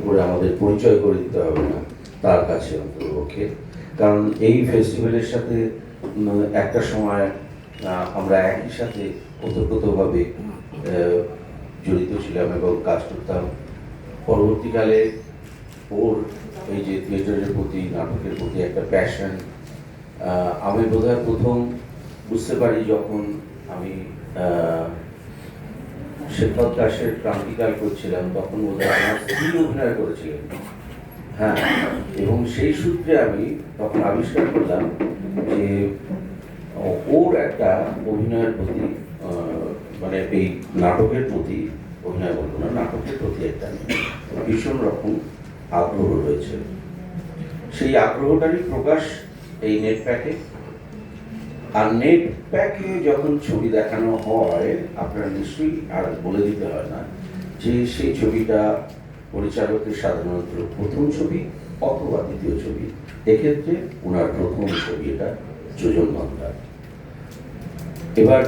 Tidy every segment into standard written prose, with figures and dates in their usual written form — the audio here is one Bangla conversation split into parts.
করে আমাদের পরিচয় করে দিতে হবে না তার কাছে অন্ততপক্ষে, কারণ এই ফেস্টিভ্যালের সাথে একটা সময় আমরা একই সাথে ওতপ্রোতভাবে জড়িত ছিলাম এবং কাজ করতাম। পরবর্তীকালে ওর এই যে থিয়েটারের প্রতি, নাটকের প্রতি একটা প্যাশন আমি বোধহয় প্রথম বুঝতে পারি যখন আমি শেখর দাসের ক্রান্তিকাল করছিলাম, তখন বোধহয় আমার স্ত্রী অভিনয় করেছিলেন। হ্যাঁ, এবং সেই সূত্রে আমি তখন আবিষ্কার করলাম যে ওর একটা অভিনয়ের প্রতি, মানে এই নাটকের প্রতি, অভিনয় বলবো না, নাটকের প্রতি একটা ভীষণ রকম আগ্রহ রয়েছে। সেই আগ্রহটারই প্রকাশ এই নেট প্যাকে। আর নেট প্যাকে যখন ছবি দেখানো হয়, আপনারা নিশ্চয়ই আর বলে দিতে হয় না যে সেই ছবিটা পরিচালকের সাধারণত প্রথম ছবি অথবা দ্বিতীয় ছবি। এক্ষেত্রে ওনার প্রথম ছবি এটা যোজন বাংলা। এবার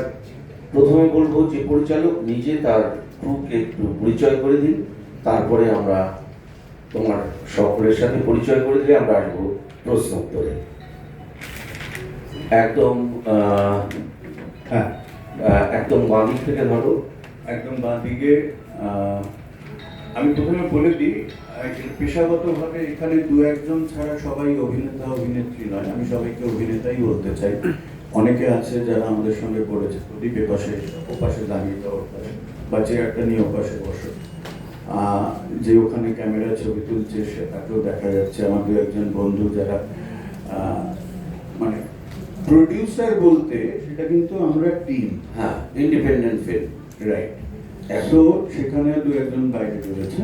প্রথমে বলবো যে পরিচালক নিজে তার ক্রুকে একটু পরিচয় করে দিন, তারপরে আমরা তোমার সকলের সাথে পরিচয় করে দিলে আমরা আসবো প্রশ্ন উত্তরে। একদম হ্যাঁ, একদম বাঁ দিক থেকে ধরো। একদম বাঁ দিকে। আমি প্রথমে বলে দিই, পেশাগতভাবে এখানে দু একজন ছাড়া সবাই অভিনেতা অভিনেত্রী নয়। আমি সবাইকে অভিনেতাই বলতে চাই। অনেকে আছে যারা আমাদের সঙ্গে পড়েছে, প্রদীপ এপাশে ওপাশে দাঁড়িয়ে যাওয়ার পাশে বা চেয়ারটা নিয়ে ওপাশে বসে, যে ওখানে ক্যামেরা ছবি তুলছে সেটাকেও দেখা যাচ্ছে। আমার দু একজন বন্ধু যারা মানে প্রডিউসার বলতে সেটা কিন্তু আমরা টিম, হ্যাঁ, ইন্ডিপেন্ডেন্ট ফিল্ম, রাইট। তো সেখানে দু একজন বাইরে রয়েছে।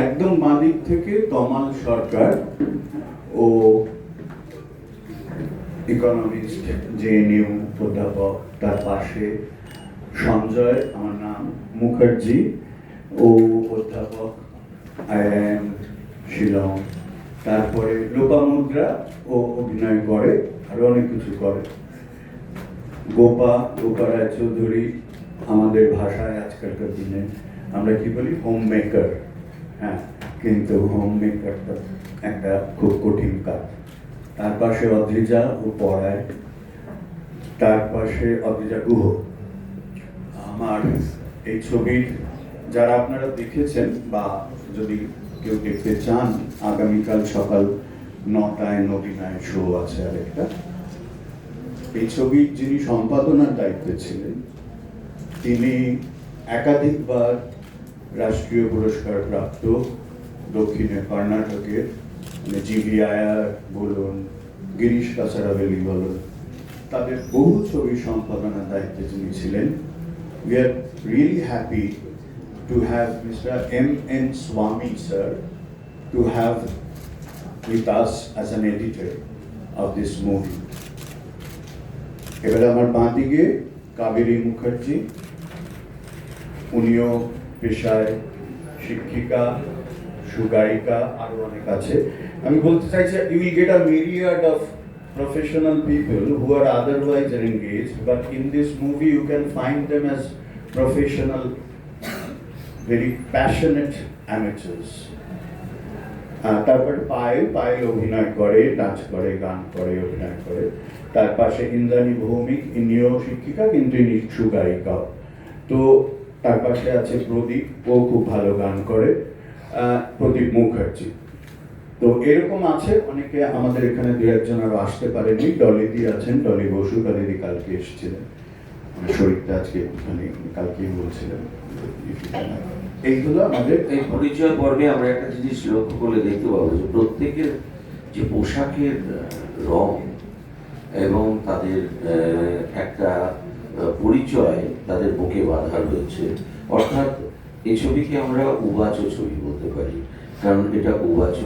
একদম বাঁ দিক থেকে তমাল সরকার, ও ইকোনমিস্ট, জেএনইউ অধ্যাপক। তার পাশে সঞ্জয়, আমার নাম মুখার্জি, ও অধ্যাপক IIM শিলং। তারপরে লোপামুদ্রা, ও অভিনয় করে, আরো অনেক কিছু করে। গোপা রায়চৌধুরী, আমাদের ভাষায় আজকালকার দিনে আমরা কি বলি, হোম মেকার। হ্যাঁ, কিন্তু হোম মেকারটা একটা খুব কঠিন কাজ। তার পাশে অদ্রিজা, ও পড়ায়। তার পাশে অদ্রিজা গুহ। আমার এই ছবির যারা আপনারা দেখেছেন বা যদি কেউ দেখতে চান, আগামীকাল সকাল 9টায় নবীনায় শো আছে আরেকটা। এই ছবির যিনি সম্পাদনার দায়িত্বে ছিলেন, তিনি একাধিকবার রাষ্ট্রীয় পুরস্কার প্রাপ্ত দক্ষিণে কর্ণাটকের, মানে GVIR বলুন, গিরিশ কাসারাভেলি বলুন, তাদের বহু ছবির সম্পাদনার দায়িত্বে যিনি ছিলেন। We are really happy to have Mr. M.N. Swamy sir to have with us as an editor of this movie. এবারে আমার বাঁ দিকে কাবেরী মুখার্জি, উনিও পেশায় শিক্ষিকা, সুগায়িকা, আরো অনেক আছে। আমি বলতে চাইছি, you will get a myriad of professional people who are otherwise engaged, but in this movie you can find them as professional, very passionate amateurs. তারপরে পায়েল অভিনয় করে, নাচ করে, গান করে, অভিনয় করে। তার পাশে ইন্দ্রাণী ভৌমিক, ইনিও শিক্ষিকা কিন্তু ইনি সুগায়িকা। তো তার পাশে আছে প্রদীপ, ও খুব ভালো গান করে, প্রদীপ মুখার্জি। তো এরকম আছে অনেকে। আমাদের এখানে দু একজন আরো আসতে পারেনি। ডলিদি আছেন, ডলি বসু, ডলিদি কালকে এসেছিলেন, শরীরটা আজকে একটুখানি, কালকেই বলছিলেন। এইগুলো আমাদের এই পরিচয় পর্বে আমরা একটা জিনিস লক্ষ্য করলে দেখতে পাবো যে প্রত্যেকের যে পোশাকের রং এবং তাদের একটা পরিচয় তাদের বুকে বাঁধা রয়েছে। অর্থাৎ এই ছবিকে আমরা উবাচ ছবি বলতে পারি, কারণ এটা উবাচ